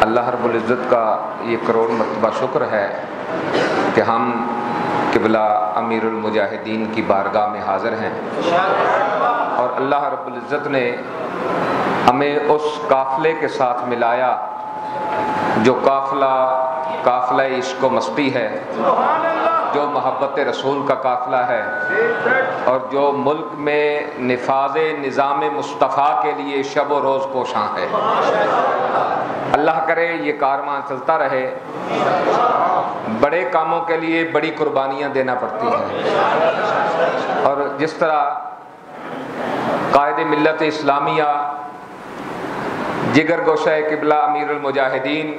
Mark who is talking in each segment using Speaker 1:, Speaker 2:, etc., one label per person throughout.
Speaker 1: اللہ رب العزت کا یہ کروڑ مرتبہ شکر ہے کہ ہم قبلہ امیر المجاہدین کی بارگاہ میں حاضر ہیں، اور اللہ رب العزت نے ہمیں اس قافلے کے ساتھ ملایا جو قافلہ عشق و مستی ہے، جو محبت رسول کا قافلہ ہے، اور جو ملک میں نفاذ نظام مصطفیٰ کے لیے شب و روز کوشاں ہے۔ اللہ کرے یہ کارواں چلتا رہے۔ بڑے کاموں کے لیے بڑی قربانیاں دینا پڑتی ہیں، اور جس طرح قائد ملت اسلامیہ جگر گوشہ قبلہ امیر المجاہدین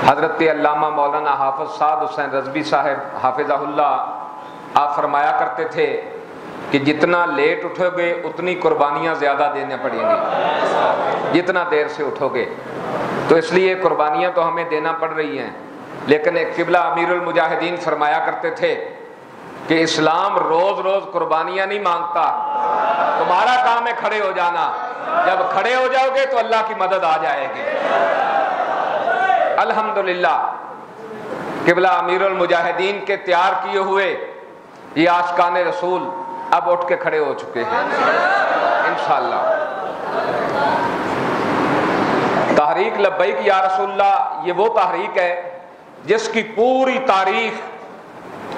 Speaker 1: حضرت علامہ مولانا حافظ سعد حسین رضوی صاحب حافظہ اللہ آپ فرمایا کرتے تھے کہ جتنا لیٹ اٹھو گے اتنی قربانیاں زیادہ دینا پڑیں گی جتنا دیر سے اٹھو گے، تو اس لیے قربانیاں تو ہمیں دینا پڑ رہی ہیں، لیکن قبلہ امیر المجاہدین فرمایا کرتے تھے کہ اسلام روز روز قربانیاں نہیں مانگتا، تمہارا کام ہے کھڑے ہو جانا، جب کھڑے ہو جاؤ گے تو اللہ کی مدد آ جائے گی۔ الحمدللہ قبلہ امیر المجاہدین کے تیار کیے ہوئے یہ عاشقان رسول اب اٹھ کے کھڑے ہو چکے ہیں انشاءاللہ۔ تحریک لبیک یا رسول اللہ یہ وہ تحریک ہے جس کی پوری تاریخ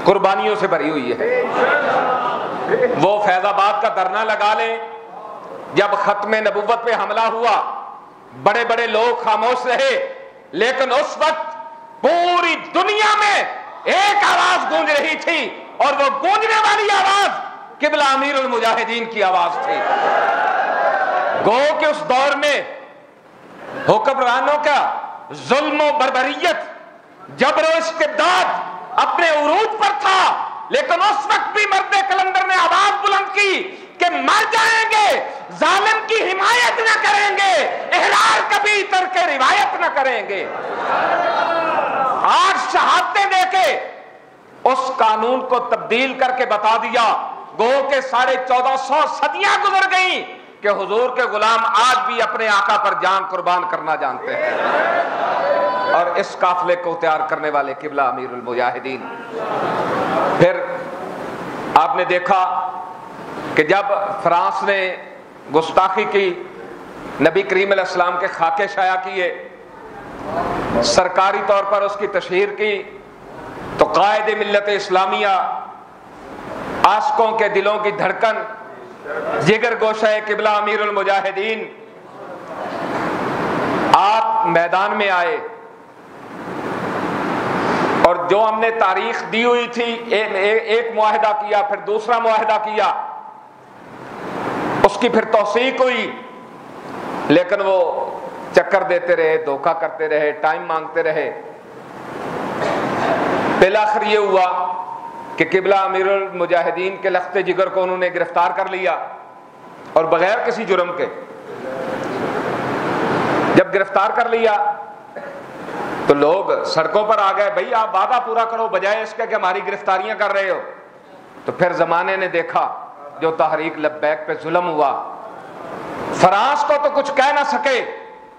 Speaker 1: قربانیوں سے بھری ہوئی ہے۔ وہ فیض آباد کا دھرنا لگا لیں، جب ختم نبوت پہ حملہ ہوا بڑے بڑے لوگ خاموش رہے، لیکن اس وقت پوری دنیا میں ایک آواز گونج رہی تھی، اور وہ گونجنے والی آواز قبلہ امیر المجاہدین کی آواز تھی۔ گو کہ اس دور میں حکمرانوں کا ظلم و بربریت، جبر و استبداد اپنے عروج پر تھا، لیکن اس وقت بھی مرد کلندر نے آواز بلند کی کہ مر جائیں گے، ظالم کی حمایت نہ کریں گے، احرار کبھی ترک روایت نہ کریں گے۔ آج شہادتیں دے کے اس قانون کو تبدیل کر کے بتا دیا، گو کہ 1450 صدیاں گزر گئیں کہ حضور کے غلام آج بھی اپنے آقا پر جان قربان کرنا جانتے ہیں، اور اس قافلے کو تیار کرنے والے قبلہ امیر المجاہدین۔ پھر آپ نے دیکھا کہ جب فرانس نے گستاخی کی، نبی کریم علیہ السلام کے خاکے شائع کیے، سرکاری طور پر اس کی تشہیر کی، تو قائد ملت اسلامیہ، عاشقوں کے دلوں کی دھڑکن، جگر گوشہ قبلہ امیر المجاہدین، آپ میدان میں آئے، اور جو ہم نے تاریخ دی ہوئی تھی، ایک معاہدہ کیا، پھر دوسرا معاہدہ کیا، اس کی پھر توثیق ہوئی، لیکن وہ چکر دیتے رہے، دھوکہ کرتے رہے، ٹائم مانگتے رہے۔ بالآخر یہ ہوا کہ قبلہ امیر المجاہدین کے لخت جگر کو انہوں نے گرفتار کر لیا، اور بغیر کسی جرم کے جب گرفتار کر لیا تو لوگ سڑکوں پر آ گئے، بھئی آپ وعدہ پورا کرو بجائے اس کے کہ ہماری گرفتاریاں کر رہے ہو۔ تو پھر زمانے نے دیکھا جو تحریک لبیک پہ ظلم ہوا، فرانس کو تو کچھ کہہ نہ سکے،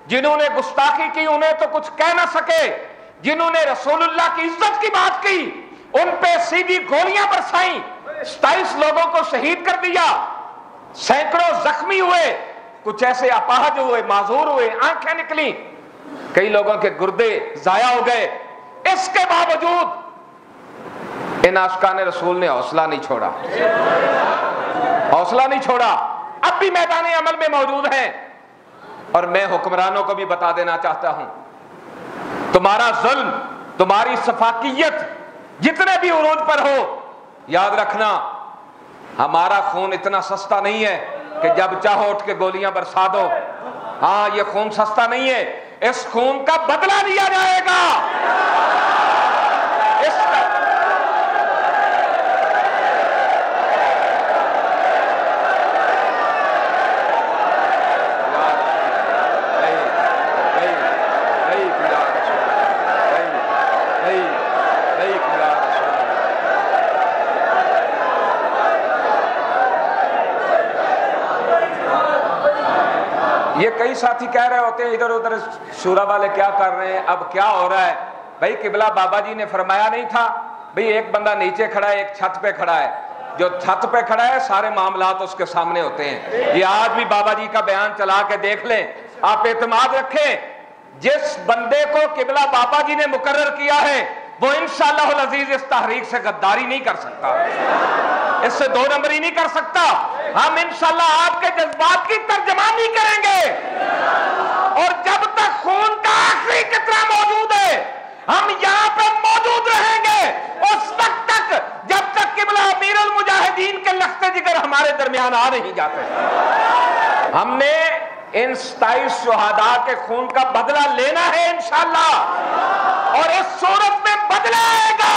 Speaker 1: جنہوں نے گستاخی کی انہیں تو کچھ کہہ نہ سکے، جنہوں نے رسول اللہ کی عزت کی بات کی ان پہ سیدھی گولیاں برسائیں، 27 لوگوں کو شہید کر دیا، سینکڑوں زخمی ہوئے، کچھ ایسے اپاہج ہوئے، معذور ہوئے، آنکھیں نکلی، کئی لوگوں کے گردے ضائع ہو گئے۔ اس کے باوجود ان عاشقان رسول نے حوصلہ نہیں چھوڑا، حوصلہ نہیں چھوڑا، اب بھی میدان عمل میں موجود ہیں۔ اور میں حکمرانوں کو بھی بتا دینا چاہتا ہوں، تمہارا ظلم، تمہاری سفاکیت جتنے بھی عروج پر ہو، یاد رکھنا ہمارا خون اتنا سستا نہیں ہے کہ جب چاہو اٹھ کے گولیاں برسا دو۔ ہاں یہ خون سستا نہیں ہے، اس خون کا بدلہ لیا جائے گا۔ یہ کئی ساتھی کہہ رہے ہوتے ہیں ادھر ادھر شورا والے کیا کر رہے ہیں، اب کیا ہو رہا ہے؟ بھائی قبلہ بابا جی نے فرمایا نہیں تھا بھئی ایک بندہ نیچے کھڑا ہے ایک چھت پہ کھڑا ہے، جو چھت پہ کھڑا ہے سارے معاملات اس کے سامنے ہوتے ہیں۔ یہ آج بھی بابا جی کا بیان چلا کے دیکھ لیں، آپ اعتماد رکھیں، جس بندے کو قبلہ بابا جی نے مقرر کیا ہے وہ انشاءاللہ العزیز اس تحریک سے غداری نہیں کر سکتا، اس سے دو نمبری نہیں کر سکتا۔ ہم انشاءاللہ آپ کے جذبات کی ترجمانی کریں گے، اور جب تک خون کا آخری قطرہ موجود ہے ہم یہاں پہ موجود رہیں گے اس وقت تک جب تک قبلہ امیر المجاہدین کے لخت جگر ہمارے درمیان آ نہیں جاتے۔ ہم نے ان 27 شہداء کے خون کا بدلہ لینا ہے انشاءاللہ، اور اس صورت میں بدلہ آئے گا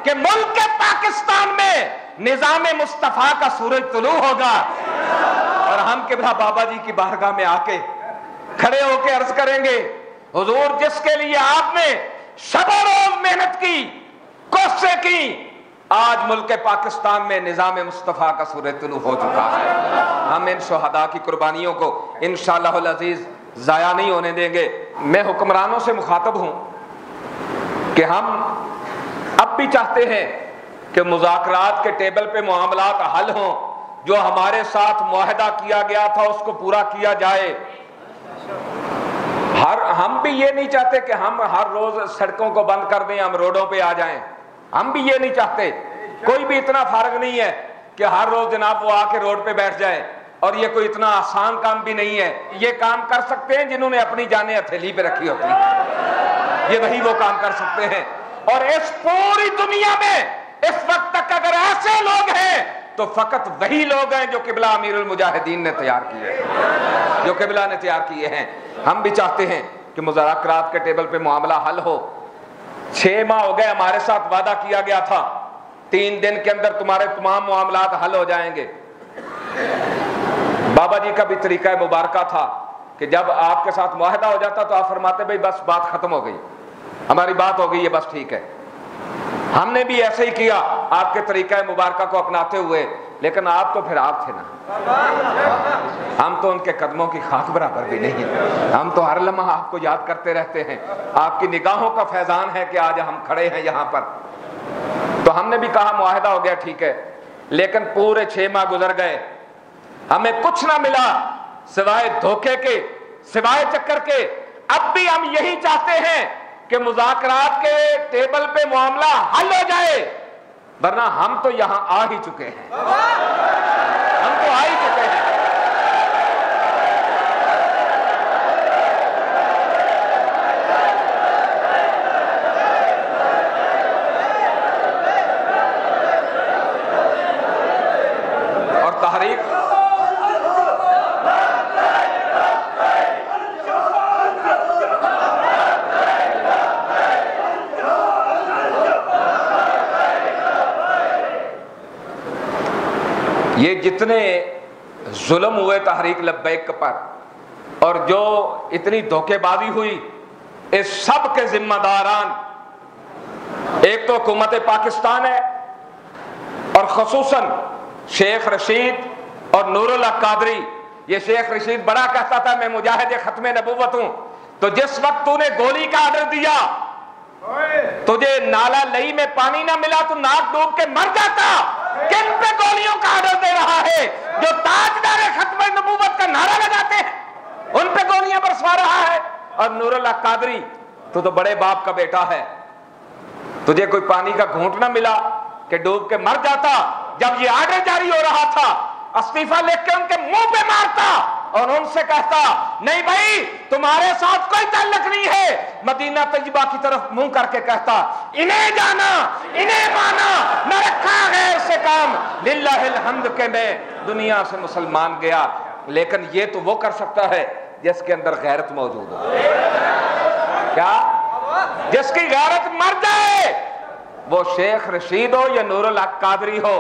Speaker 1: کہ ملک پاکستان میں نظام مصطفیٰ کا سورج طلوع ہوگا، اور ہم قبلہ بابا جی کی بارگاہ میں آ کے کھڑے ہو کے عرض کریں گے حضور جس کے لیے آپ نے شب و روز محنت کی، کوششیں کی، آج ملک پاکستان میں نظام مصطفیٰ کا سورج طلوع ہو چکا ہے۔ ہم ان شہداء کی قربانیوں کو انشاءاللہ العزیز ضائع نہیں ہونے دیں گے۔ میں حکمرانوں سے مخاطب ہوں کہ ہم اب بھی چاہتے ہیں کہ مذاکرات کے ٹیبل پہ معاملات حل ہوں، جو ہمارے ساتھ معاہدہ کیا گیا تھا اس کو پورا کیا جائے۔ ہم بھی یہ نہیں چاہتے کہ ہم ہر روز سڑکوں کو بند کر دیں، ہم روڈوں پہ آ جائیں، ہم بھی یہ نہیں چاہتے۔ کوئی بھی اتنا فارغ نہیں ہے کہ ہر روز جناب وہ آ کے روڈ پہ بیٹھ جائے، اور یہ کوئی اتنا آسان کام بھی نہیں ہے۔ یہ کام کر سکتے ہیں جنہوں نے اپنی جانیں ہتھیلی پہ رکھی ہوتی ہیں، یہ وہی وہ کام کر سکتے ہیں۔ اور اس پوری دنیا میں اس وقت تک اگر ایسے لوگ ہیں تو فقط وہی لوگ ہیں جو قبلہ امیر المجاہدین نے تیار کیے، جو قبلہ نے تیار کیے ہیں۔ ہم بھی چاہتے ہیں کہ مذاکرات کے ٹیبل پہ معاملہ حل ہو۔ 6 ماہ ہو گئے، ہمارے ساتھ وعدہ کیا گیا تھا 3 دن کے اندر تمہارے تمام معاملات حل ہو جائیں گے۔ بابا جی کا بھی طریقہ مبارکہ تھا کہ جب آپ کے ساتھ معاہدہ ہو جاتا تو آپ فرماتے بھئی بس بات ختم ہو گئی، ہماری بات ہو گئی ہے، بس ٹھیک ہے۔ ہم نے بھی ایسے ہی کیا آپ کے طریقہ مبارکہ کو اپناتے ہوئے، لیکن آپ تو پھر آپ تھے نا، ہم تو ان کے قدموں کی خاک برابر بھی نہیں، ہم تو ہر لمحہ آپ کو یاد کرتے رہتے ہیں۔ آپ کی نگاہوں کا فیضان ہے کہ آج ہم کھڑے ہیں یہاں پر۔ تو ہم نے بھی کہا معاہدہ ہو گیا ٹھیک ہے، لیکن پورے 6 ماہ گزر گئے، ہمیں کچھ نہ ملا سوائے دھوکے کے، سوائے چکر کے۔ اب بھی ہم یہی چاہتے ہیں کہ مذاکرات کے ٹیبل پہ معاملہ حل ہو جائے، ورنہ ہم تو یہاں آ ہی چکے ہیں، ہم تو آ ہی چکے ہیں۔ اور تحریک یہ جتنے ظلم ہوئے تحریک لبیک پر اور جو اتنی دھوکے بازی ہوئی، اس سب کے ذمہ داران ایک تو حکومت پاکستان ہے، اور خصوصاً شیخ رشید اور نور اللہ قادری۔ یہ شیخ رشید بڑا کہتا تھا میں مجاہد ختم نبوت ہوں، تو جس وقت تو نے گولی کا آرڈر دیا، تجھے نالا لئی میں پانی نہ ملا تو ناک ڈوب کے مر جاتا۔ کن پہ گولیوں کا آرڈر دے رہا ہے؟ جو تاجدار ختم نبوت کا نعرہ لگاتے ہیں ان پہ گولیاں برسوا رہا ہے۔ اور نور اللہ قادری تو بڑے باپ کا بیٹا ہے، تجھے کوئی پانی کا گھونٹ نہ ملا کہ ڈوب کے مر جاتا؟ جب یہ آرڈر جاری ہو رہا تھا استعفیٰ لکھ کے ان کے منہ پہ مارتا اور ان سے کہتا نہیں بھائی تمہارے ساتھ کوئی تعلق نہیں ہے۔ مدینہ طیبہ کی طرف منہ کر کے کہتا انہیں جانا انہیں مانا، نہ رکھا غیر سے کام، للہ الحمد کہ میں دنیا سے مسلمان گیا۔ لیکن یہ تو وہ کر سکتا ہے جس کے اندر غیرت موجود ہو، کیا جس کی غیرت مر جائے، وہ شیخ رشید ہو یا نور الحق قادری ہو،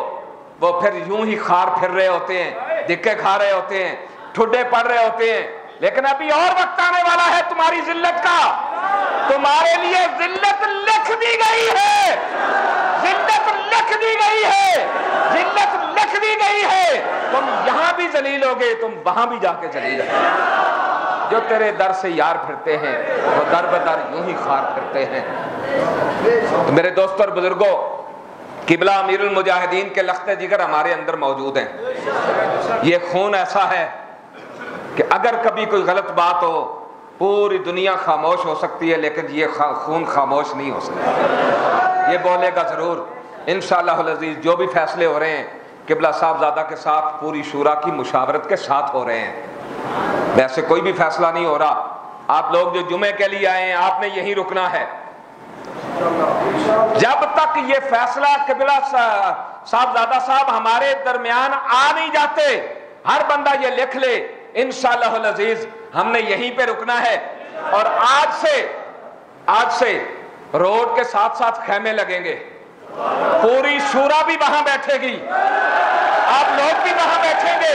Speaker 1: وہ پھر یوں ہی خار پھر رہے ہوتے ہیں، دھکے کھا رہے ہوتے ہیں، ٹھڈے پڑ رہے ہوتے ہیں۔ لیکن ابھی اور وقت آنے والا ہے تمہاری ذلت کا، تمہارے لیے ذلت لکھ دی گئی ہے، ذلت لکھ دی گئی ہے، ذلت لکھ دی گئی ہے۔ تم یہاں بھی ذلیل ہوگے، تم وہاں بھی جا کے ذلیل ہوگے۔ جو تیرے در سے یار پھرتے ہیں وہ در بدر یوں ہی خار پھرتے ہیں۔ تو میرے دوستوں اور بزرگوں، قبلہ امیر المجاہدین کے لخت جگر ہمارے اندر موجود ہیں۔ یہ خون ایسا ہے کہ اگر کبھی کوئی غلط بات ہو پوری دنیا خاموش ہو سکتی ہے، لیکن یہ خون خاموش نہیں ہو سکتا، یہ بولے گا ضرور۔ انشاءاللہ العزیز جو بھی فیصلے ہو رہے ہیں قبلہ صاحبزادہ کے ساتھ پوری شورا کی مشاورت کے ساتھ ہو رہے ہیں، ویسے کوئی بھی فیصلہ نہیں ہو رہا۔ آپ لوگ جو جمعے کے لیے آئے ہیں آپ نے یہیں رکنا ہے، جب تک یہ فیصلہ قبلہ صاحبزادہ صاحب ہمارے درمیان آ نہیں جاتے، ہر بندہ یہ لکھ لے انشاءاللہ العزیز ہم نے یہیں پہ رکنا ہے۔ اور آج سے روڈ کے ساتھ ساتھ خیمے لگیں گے، پوری شورا بھی وہاں بیٹھے گی، آپ لوگ بھی وہاں بیٹھیں گے،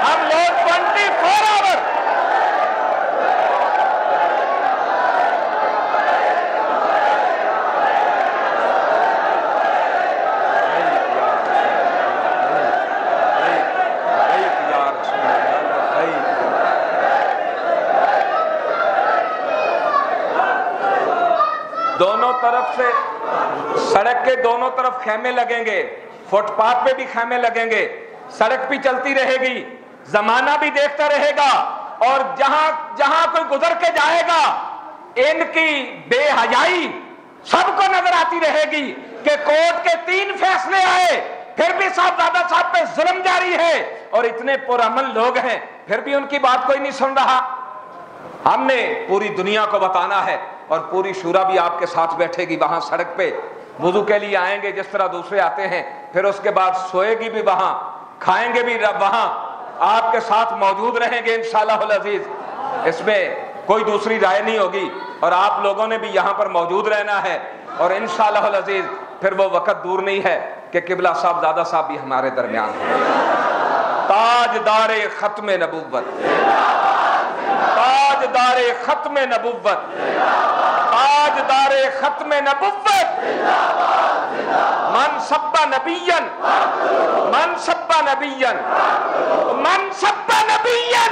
Speaker 1: ہم لوگ 24 آور دونوں طرف سے سڑک کے دونوں طرف خیمے لگیں گے، فٹ پاتھ پہ بھی خیمے لگیں گے، سڑک بھی چلتی رہے گی، زمانہ بھی دیکھتا رہے گا، اور جہاں کوئی گزر کے جائے گا ان کی بے حیائی سب کو نظر آتی رہے گی کہ کورٹ کے 3 فیصلے آئے پھر بھی صاحبزادہ صاحب پہ ظلم جاری ہے، اور اتنے پرامن لوگ ہیں پھر بھی ان کی بات کوئی نہیں سن رہا۔ ہم نے پوری دنیا کو بتانا ہے، اور پوری شورا بھی آپ کے ساتھ بیٹھے گی وہاں سڑک پہ، وضو کے لیے آئیں گے جس طرح دوسرے آتے ہیں، پھر اس کے بعد سوئے گی بھی وہاں، کھائیں گے بھی وہاں، آپ کے ساتھ موجود رہیں گے انشاءاللہ العزیز۔ اس میں کوئی دوسری رائے نہیں ہوگی، اور آپ لوگوں نے بھی یہاں پر موجود رہنا ہے، اور انشاءاللہ العزیز پھر وہ وقت دور نہیں ہے کہ قبلہ صاحبزادہ صاحب بھی ہمارے درمیان ہیں۔ تاجدار ختم نبوت، تاجدار ختم نبوت، تاجدار ختم نبوت، من سب نبیا، من سب نبیا، من سب نبیا